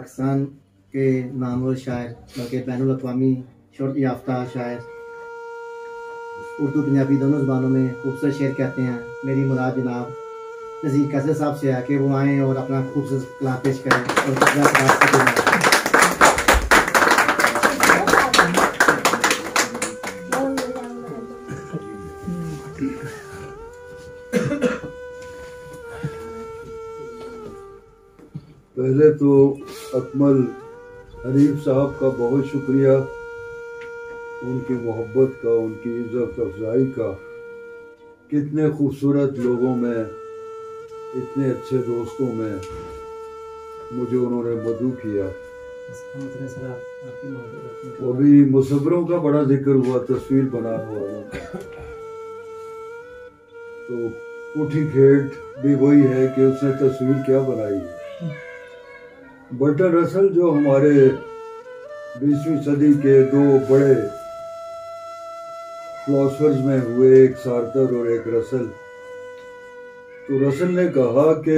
पाकिस्तान के नामवर शायर बल्कि बैनुल अक़वामी शोहरत याफ्ता शायर, उर्दू पंजाबी दोनों ज़बानों में खूबसूरत शेर कहते हैं। मेरी मुराद जनाब नज़ीर कैसर साहब से है कि वो आएँ और अपना खूबसूरत कलाम पेश करें और पहले तो अकमल हनीफ साहब का बहुत शुक्रिया, उनकी मोहब्बत का, उनकी इज़्ज़त अफजाई का। कितने खूबसूरत लोगों में, इतने अच्छे दोस्तों में मुझे उन्होंने मदऊ किया। अभी मुसव्विरों का बड़ा जिक्र हुआ, तस्वीर बनाने वालों का, तो पुठी खेट भी वही है कि उसने तस्वीर क्या बनाई है। बर्टन रसल जो हमारे 20वीं सदी के दो बड़े फिलोसफर्स में हुए, एक सार्थर और एक रसल, तो रसल ने कहा कि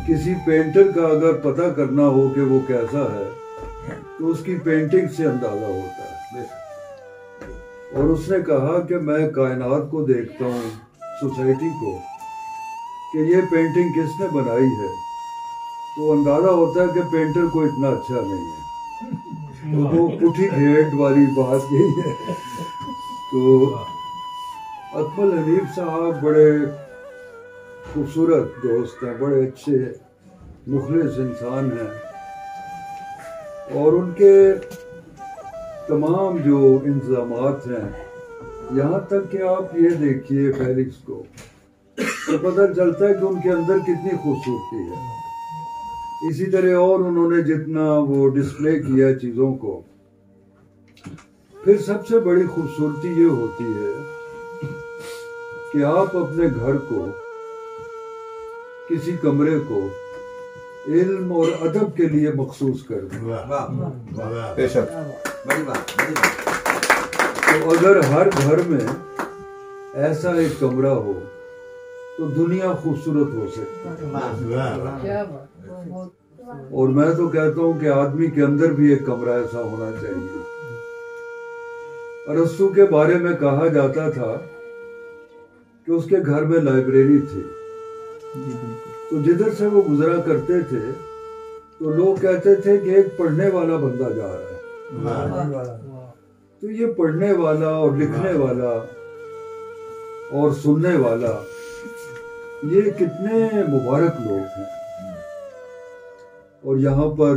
किसी पेंटर का अगर पता करना हो कि वो कैसा है तो उसकी पेंटिंग से अंदाजा होता है। और उसने कहा कि मैं कायनात को देखता हूँ, सोसाइटी को, कि ये पेंटिंग किसने बनाई है, तो अंदाजा होता है कि पेंटर को इतना अच्छा नहीं है। तो वो पुठी घेट वाली बात यही है। तो अकमल हनीफ साहब बड़े खूबसूरत दोस्त हैं, बड़े अच्छे मुखलिस इंसान हैं, और उनके तमाम जो इंतज़ामात हैं, यहाँ तक कि आप ये देखिए फेलिक्स को, तो पता चलता है कि उनके अंदर कितनी खूबसूरती है। इसी तरह और उन्होंने जितना वो डिस्प्ले किया चीज़ों को, फिर सबसे बड़ी खूबसूरती ये होती है कि आप अपने घर को, किसी कमरे को इल्म और अदब के लिए मखसूस कर दें। तो अगर हर घर में ऐसा एक कमरा हो तो दुनिया खूबसूरत हो सकती है। और मैं तो कहता हूँ कि आदमी के अंदर भी एक कमरा ऐसा होना चाहिए। अरस्तु के बारे में कहा जाता था कि उसके घर में लाइब्रेरी थी, तो जिधर से वो गुजरा करते थे तो लोग कहते थे कि एक पढ़ने वाला बंदा जा रहा है। तो ये पढ़ने वाला और लिखने वाला और सुनने वाला, ये कितने मुबारक लोग हैं। और यहाँ पर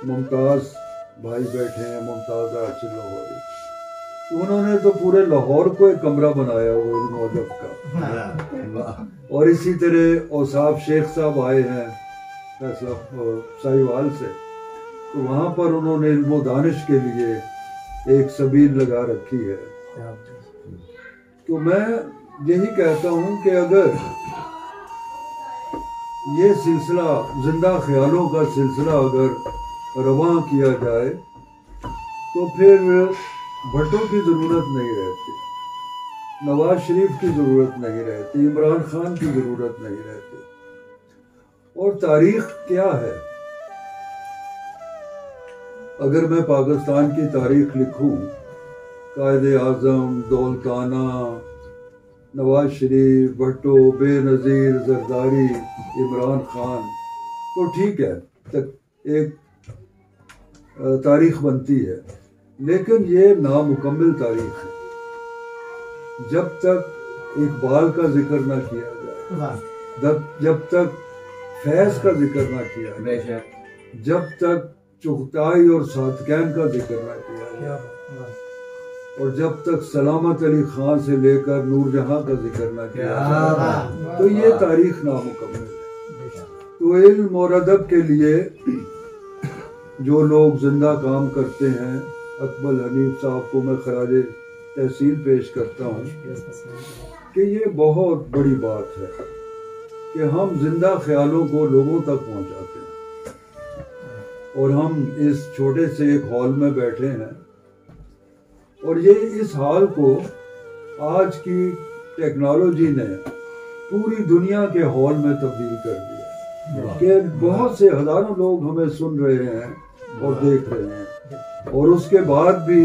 मुमताज़ भाई बैठे हैं, मुमताज़ आशिक लाहौरी, तो उन्होंने तो पूरे लाहौर को एक कमरा बनाया वो इल्म अदब का। और इसी तरह औसाफ शेख साहब आए हैं साहिवाल से, तो वहाँ पर उन्होंने इल्म दानिश के लिए एक सबील लगा रखी है। तो मैं यही कहता हूँ कि अगर ये सिलसिला, जिंदा ख्यालों का सिलसिला अगर रवां किया जाए तो फिर भट्टो की ज़रूरत नहीं रहती, नवाज शरीफ की ज़रूरत नहीं रहती, इमरान खान की ज़रूरत नहीं रहती। और तारीख क्या है? अगर मैं पाकिस्तान की तारीख लिखूं, कायदे आज़म, दौलताना, नवाज शरीफ, भट्टो, बेनज़ीर, जरदारी, इमरान खान, तो ठीक है, तक एक तारीख बनती है। लेकिन ये नामुकम्मल तारीख है। जब तक इकबाल का जिक्र ना किया जाए, जब तक फैज़ का जिक्र ना किया जाए, जब तक चुगताई और सादकैन का जिक्र ना किया जाए, और जब तक सलामत अली खान से लेकर नूरजहां का जिक्र ना किया जाए, तो ये तारीख नामुकम्मल है। तो इल्म और अदब के लिए जो लोग जिंदा काम करते हैं, अकमल हनीफ साहब को मैं खराज तहसीन पेश करता हूँ कि ये बहुत बड़ी बात है कि हम जिंदा ख्यालों को लोगों तक पहुँचाते हैं। और हम इस छोटे से एक हॉल में बैठे हैं, और ये इस हाल को आज की टेक्नोलॉजी ने पूरी दुनिया के हॉल में तब्दील कर दिया। कि बहुत से हजारों लोग हमें सुन रहे हैं और देख रहे हैं, और उसके बाद भी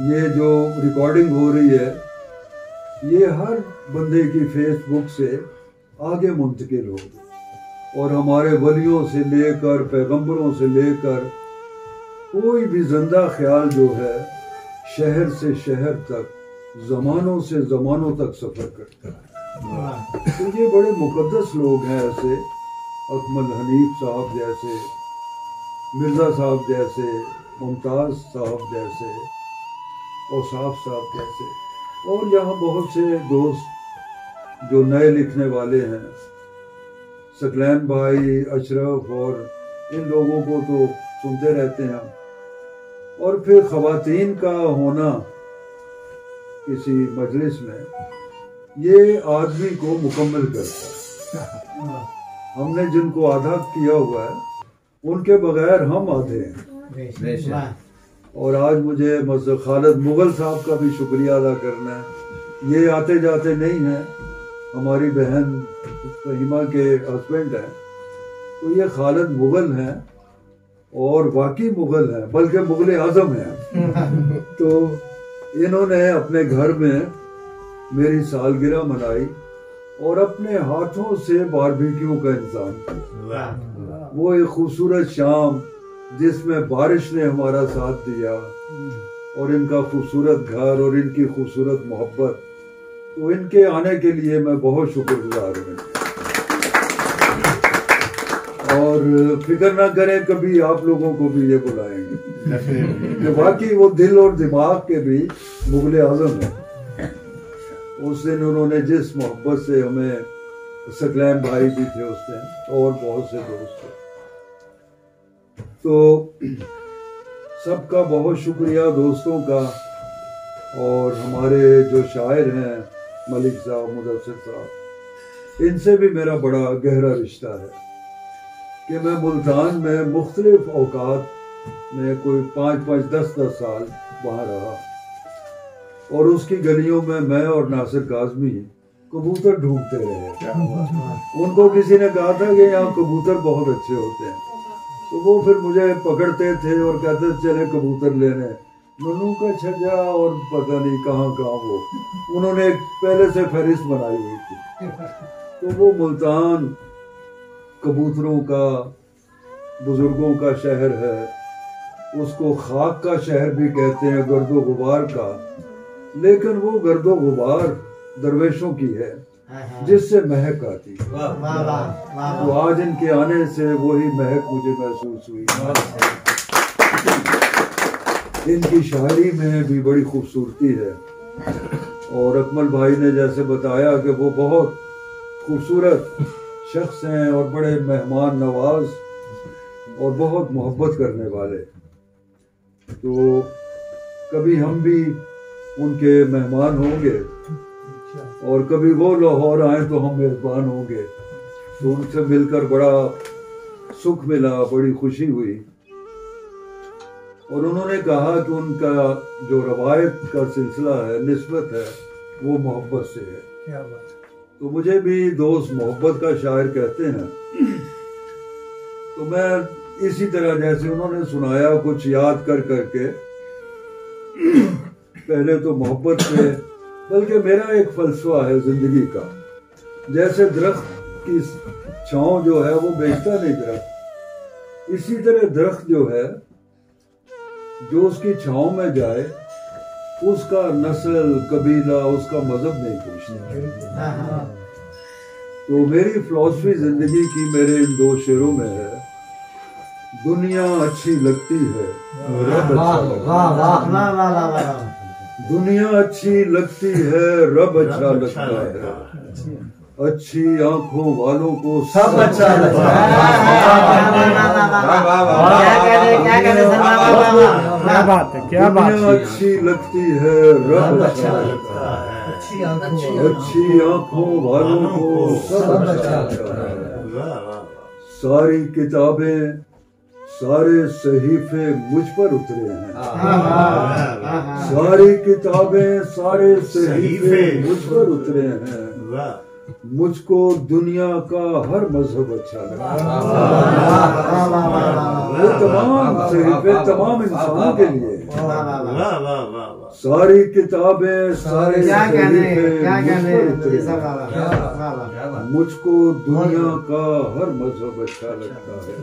ये जो रिकॉर्डिंग हो रही है ये हर बंदे की फेसबुक से आगे मुंतकिल होगी, और हमारे वलियों से लेकर पैगंबरों से लेकर कोई भी जिंदा ख्याल जो है शहर से शहर तक, जमानों से जमानों तक सफर करता है। तो ये बड़े मुकद्दस लोग हैं, ऐसे अकमल हनीफ साहब जैसे, मिर्जा साहब जैसे, मुमताज साहब जैसे, औसाफ साहब जैसे, और यहाँ बहुत से दोस्त जो नए लिखने वाले हैं, सकलैन भाई, अशरफ, और इन लोगों को तो सुनते रहते हैं। और फिर ख़वातीन का होना किसी मजलिस में, ये आदमी को मुकम्मल करता है। हमने जिनको आधा किया हुआ है उनके बगैर हम आधे हैं। और आज मुझे मस्जिद खालिद मुगल साहब का भी शुक्रिया अदा करना है। ये आते जाते नहीं हैं, हमारी बहन फहीमा के हस्बैंड हैं, तो ये खालिद मुगल हैं और वाकई मुगल हैं, बल्कि मुगल आजम हैं। तो इन्होंने अपने घर में मेरी सालगिरह मनाई और अपने हाथों से बारबेक्यू का इंतजाम किया। वो एक खूबसूरत शाम जिसमें बारिश ने हमारा साथ दिया, और इनका खूबसूरत घर और इनकी खूबसूरत मोहब्बत, तो इनके आने के लिए मैं बहुत शुक्रगुजार हूँ। और फिक्र ना करें, कभी आप लोगों को भी ये बुलाएंगे कि वाकई वो दिल और दिमाग के भी मुगल आजम है। उस दिन उन्होंने जिस मोहब्बत से हमें, सकलैन भाई भी थे उस दिन और बहुत से दोस्त थे, तो सबका बहुत शुक्रिया दोस्तों का। और हमारे जो शायर हैं मलिक साहब, मुदस्सिर साहब, इनसे भी मेरा बड़ा गहरा रिश्ता है कि मैं मुल्तान में मुख्तलिफ औकात में कोई 5-5, 10-10 साल वहाँ रहा, और उसकी गलियों में मैं और नासिर काज़मी कबूतर ढूंढते रहे। उनको किसी ने कहा था कि यहाँ कबूतर बहुत अच्छे होते हैं, तो वो फिर मुझे पकड़ते थे और कहते चले कबूतर लेने, नन्नू का छजा और पता नहीं कहाँ कहाँ वो, उन्होंने एक पहले से फहरिस्त बनाई हुई थी। तो वो मुल्तान कबूतरों का, बुजुर्गों का शहर है, उसको खाक का शहर भी कहते हैं, गर्दो गुबार का, लेकिन वो गर्दो गुबार दरवेशों की है जिससे महक आती है। तो आज इनके आने से वही महक मुझे महसूस हुई। इनकी शायरी में भी बड़ी खूबसूरती है, और अकमल भाई ने जैसे बताया कि वो बहुत खूबसूरत शख्स हैं और बड़े मेहमान नवाज और बहुत मोहब्बत करने वाले। तो कभी हम भी उनके मेहमान होंगे और कभी वो लाहौर आए तो हम मेजबान होंगे। तो उनसे मिलकर बड़ा सुख मिला, बड़ी खुशी हुई। और उन्होंने कहा कि उनका जो रवायत का सिलसिला है, निस्बत है, वो मोहब्बत से है। क्या बात। तो मुझे भी दोस्त मोहब्बत का शायर कहते हैं। तो मैं इसी तरह जैसे उन्होंने सुनाया कुछ याद कर करके, पहले तो मोहब्बत से, बल्कि मेरा एक फलसफा है जिंदगी का, जैसे दरख्त की छांव जो है वो बेचता नहीं दरख्त, इसी तरह दरख्त जो है जो उसकी छांव में जाए उसका नस्ल, कबीला, उसका मजहब नहीं पूछता। तो मेरी फिलॉसफी जिंदगी की मेरे इन दो शेरों में है, दुनिया अच्छी लगती है, रब अच्छा लगता है। दुनिया अच्छी लगती है, रब अच्छा लगता है। अच्छी आंखों वालों को सब अच्छा लगता है। क्या बात है, क्या बात है। दुनिया अच्छी लगती है, रब अच्छा लगता है। अच्छी आंखों वालों को सब अच्छा लगता है। सारी किताबें, सारे सहीफे मुझ पर उतरे हैं। सारी किताबें, सारे सहीफे मुझ पर उतरे हैं। मुझको दुनिया का हर मजहब अच्छा लगता है। वो तमाम तहरीफें तमाम इंसानों के लिए हैं। सारी किताबें, सारे मुझको दुनिया का हर मजहब अच्छा लगता है।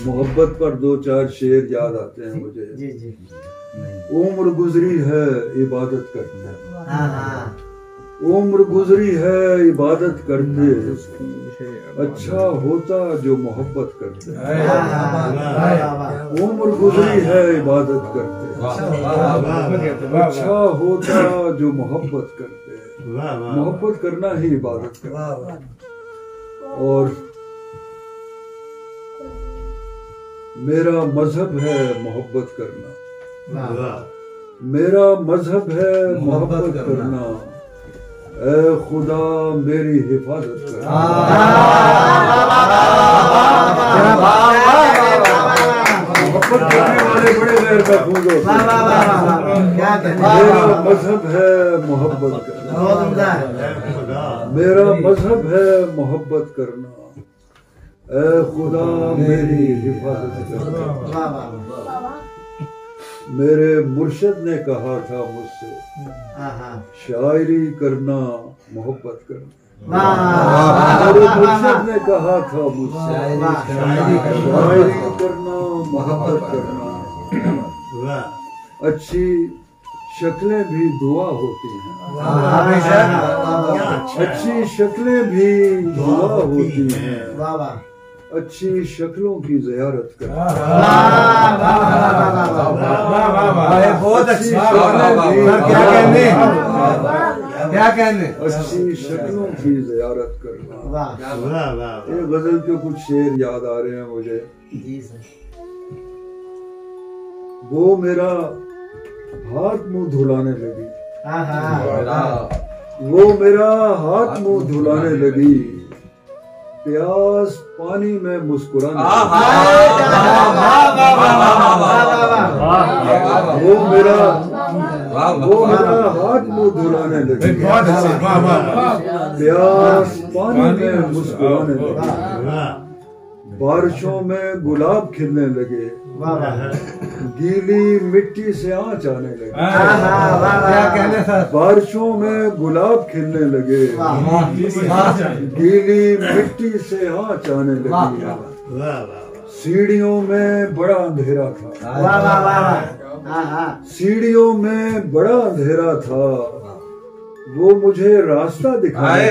मोहब्बत पर दो चार शेर याद आते हैं मुझे। उम्र गुजरी है इबादत करते, उम्र गुजरी है इबादत करते, अच्छा होता जो मोहब्बत करते। उम्र गुजरी है इबादत करते, अच्छा होता जो मोहब्बत करते। मोहब्बत करना ही इबादत करना। और मेरा मजहब है मोहब्बत करना, मेरा मजहब है मोहब्बत करना, ऐ खुदा मेरी हिफाजत कर। मोहब्बत करने वाले बड़े गैर महफूज होते हैं। मेरा मजहब है मोहब्बत करना, मेरा मजहब है मोहब्बत करना, ऐ खुदा मेरी हिफाजत कर। मेरे मुर्शिद ने कहा था मुझसे, शायरी करना मोहब्बत करना। मेरे मुर्शिद ने कहा था मुझसे, शायरी करना मोहब्बत करना। अच्छी शक्लें भी दुआ होती हैं, अच्छी शक्लें भी दुआ होती हैं, अच्छी शक्लों की ज़ियारत कर। बहुत अच्छी, क्या कहने, अच्छी शक्लों की ज़ियारत करना। ये गजल के कुछ शेर याद आ रहे हैं मुझे। वो मेरा हाथ मुंह धुलाने लगी, वो मेरा हाथ मुंह धुलाने लगी, प्यास पानी में मुस्कुराने लगी। वो मेरा हाथ मुंह धुलाने लगी, प्यास पानी में मुस्कुराने लगी, बारिशों में गुलाब खिलने लगे, गीली मिट्टी से आँच आने लगी। बारिशों में गुलाब खिलने लगे, गीली मिट्टी से आँच आने लगी, सीढ़ियों में बड़ा अंधेरा था, सीढ़ियों में बड़ा अंधेरा था, वो मुझे रास्ता दिखाने,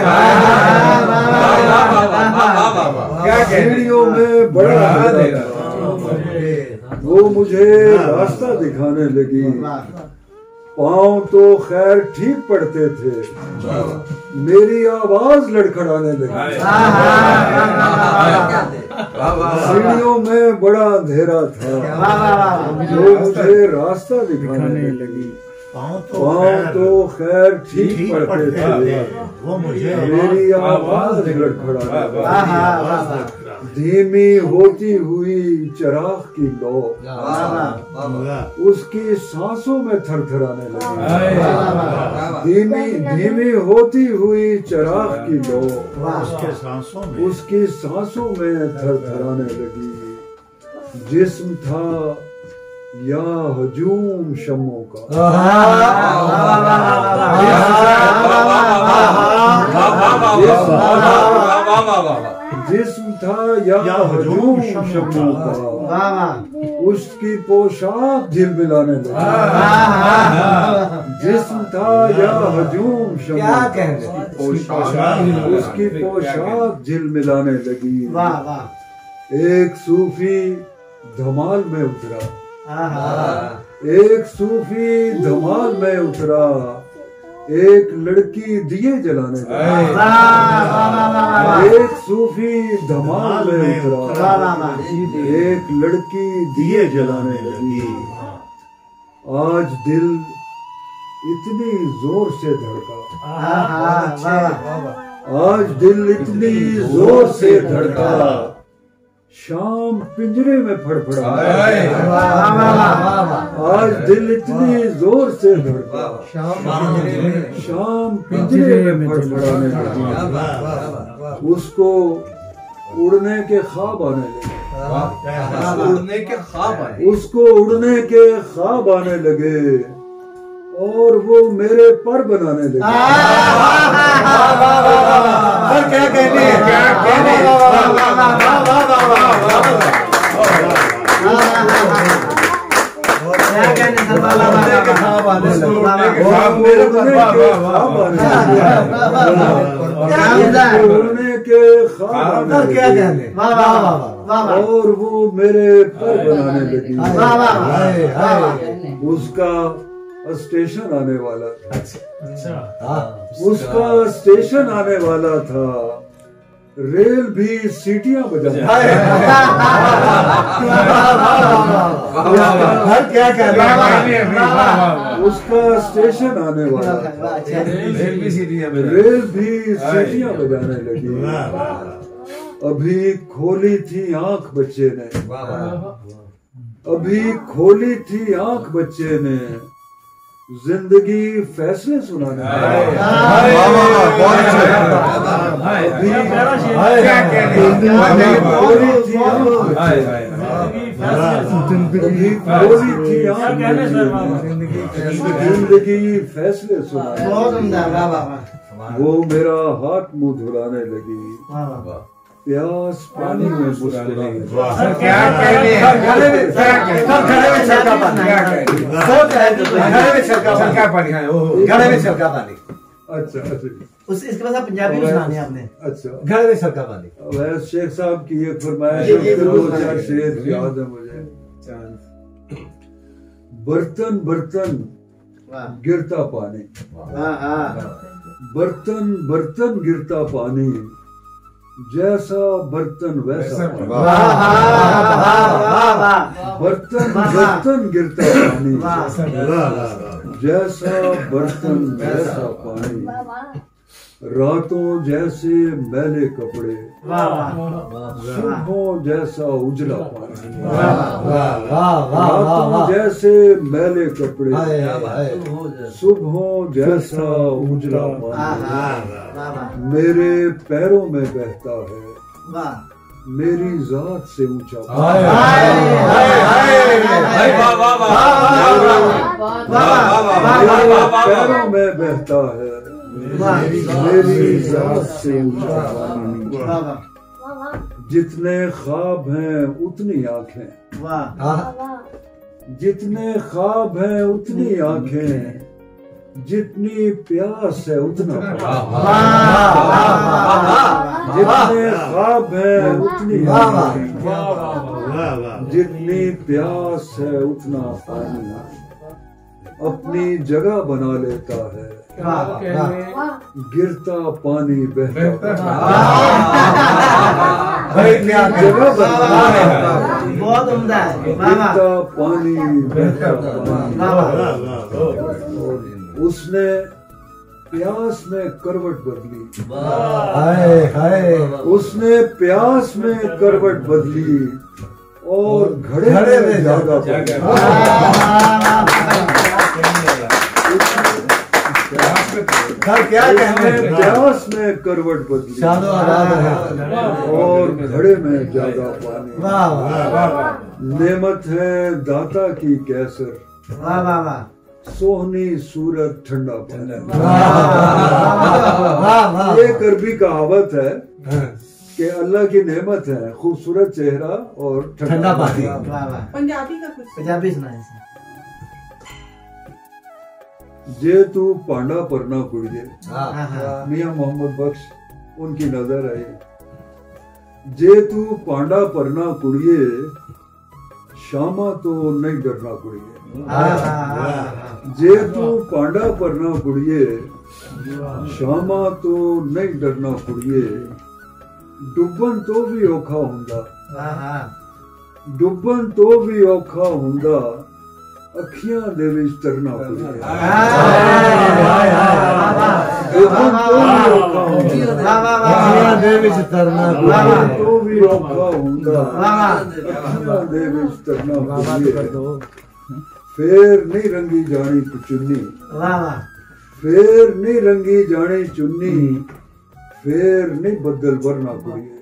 सीढ़ियों में बड़ा अंधेरा था, वो मुझे रास्ता दिखाने लगी, पाँव तो खैर ठीक पड़ते थे, मेरी आवाज लड़खड़ाने लगी। सीढ़ियों में बड़ा अंधेरा था, वो मुझे रास्ता दिखाने लगी, पाँव तो खैर ठीक पड़ते थे, मेरी आवाज लड़खड़ाने लगी, धीमी होती हुई चिराग की लौ उसकी सांसों में थरथराने लगी, धीमी होती हुई चिराग की लौ उसकी सांसों में थरथराने लगी, जिस्म था या हजूम शमों का, जिस्म था या हजूम शमों का, उसकी पोशाक झिलमिलाने लगी, जिस्म था या हजूम शमों का, उसकी पोशाक झिलमिलाने लगी। एक सूफी धमाल में उतरा, एक सूफी धमाल में उतरा, एक लड़की दिए जलाने लगी, एक सूफी धमाल में उतरा, एक लड़की दिए जलाने लगी। आज दिल इतनी जोर से धड़का, आज दिल इतनी जोर से धड़का, शाम पिंजरे में फड़फड़ा, वाह आज दिल इतनी जोर से धड़का, शाम पिंजरे में फड़फड़ाने लगी, उसको उड़ने के ख्वाब आने लगे, उड़ने के ख्वाब आए, उसको उड़ने के ख्वाब आने लगे और वो मेरे पर बनाने लगे। क्या कहने उड़ने के ख्वाब और वो मेरे पर बनाने लगी। उसका स्टेशन आने वाला था, उसका स्टेशन आने वाला था, रेल भी सीटियां बजाने, क्या कह रहे उसका स्टेशन आने वाला था, रेल भी सीटियां बजाने लगी। अभी खोली थी आंख बच्चे ने, अभी खोली थी आंख बच्चे ने, जिंदगी फैसले सुनाने जिंदगी फैसले सुनाने, वो मेरा हाथ मुंह धुलाने लगी, प्यास पानी में मुस्कुराने, अच्छा इसके बाद पंजाबी में सुनाने आपने। अच्छा, घर में छलका पानी। वैसे शेख साहब की ये फरमाइश दो चार शेर याद है मुझे। बर्तन बर्तन गिरता पानी, बर्तन बर्तन गिरता पानी, जैसा बर्तन वैसा पानी, बर्तन बर्तन गिरता पानी, जैसा बर्तन वैसा पानी, रातों जैसे मैले कपड़े, सुबहों जैसा उजला पानी, रातों जैसे मैले कपड़े, सुबहों जैसा उजला पानी, मेरे पैरों में बहता है, मेरी जात से ऊंचा पैरों में बहता है, मेरी जात से ऊंचा पानी, जितने ख्वाब हैं उतनी आंखें, जितने ख्वाब हैं उतनी आंखें, जितनी प्यास है उतना, जितने ख्वाब हैं उतनी आंखें, जितनी प्यास है उतना पानी, अपनी जगह बना लेता है, गिरता पानी बहता, जगह बना बहुत उम्दा है, गिरता पानी बहता पानी। उसने प्यास में करवट बदली, उसने प्यास में करवट बदली और घड़े में जागा क्या कहने, प्यास में करवट बदली और घड़े में जागा पानी, नेमत है दाता की कैसर, सोहनी सूरत ठंडा पानी। एक अरबी कहावत है कि अल्लाह की नेमत है खूबसूरत चेहरा और ठंडा पानी। पंजाबी का कुछ पंजाबी सुनाए। जे तू पांडा परना कुड़िए, मियां मोहम्मद बख्श उनकी नजर आई। जे तू पांडा परना कुड़िए, शामा तो नहीं डरना कुड़िए, जे तू पांडा परना कुड़िए, शामा तो नहीं डरना कुड़िए, डुब्बन तो भी औखा हुंदा, डुब्बन तो भी औखा हुंदा, अखियां दे विच तरना कुड़िए अखियां दे विच तरना तो भी औखा हुंदा अखियां दे विच तरना कुड़िए फेर नहीं रंगी जानी चुन्नी फेर नहीं रंगी जानी चुन्नी फेर नहीं बदल वरना कुड़िए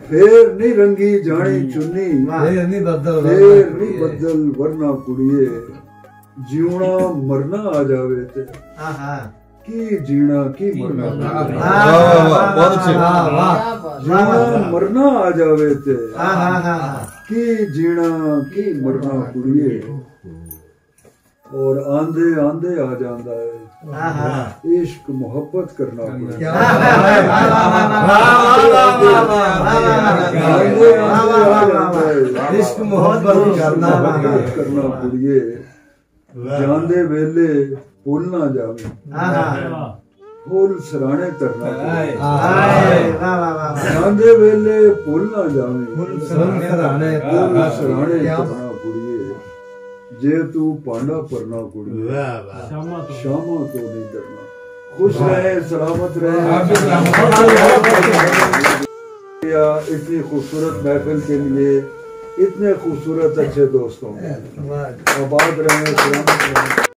फेर नहीं रंगी जानी चुन्नी फेर नहीं बदल वरना कुड़िए जीवना मरना आ जावे ते की जीना की मरना बहुत अच्छे जीवना मरना आ जावे ते की जीना की मरना कुड़िए और आंदे आंदे आ जांदा है इश्क मोहब्बत करना इश्क मोहब्बत करना कुड़िए जांदे वेले भूल ना जावे फूल सराने तरना जांदे वेले भूल ना जावे फूल सराने तरना कुड़िए जे तू पांडा परना कुड़िए शामा तो नहीं डरना खुश रहे सलामत रहे इतनी खूबसूरत महफिल के लिए इतने खूबसूरत अच्छे दोस्तों आबाद रहे सलामत रहे।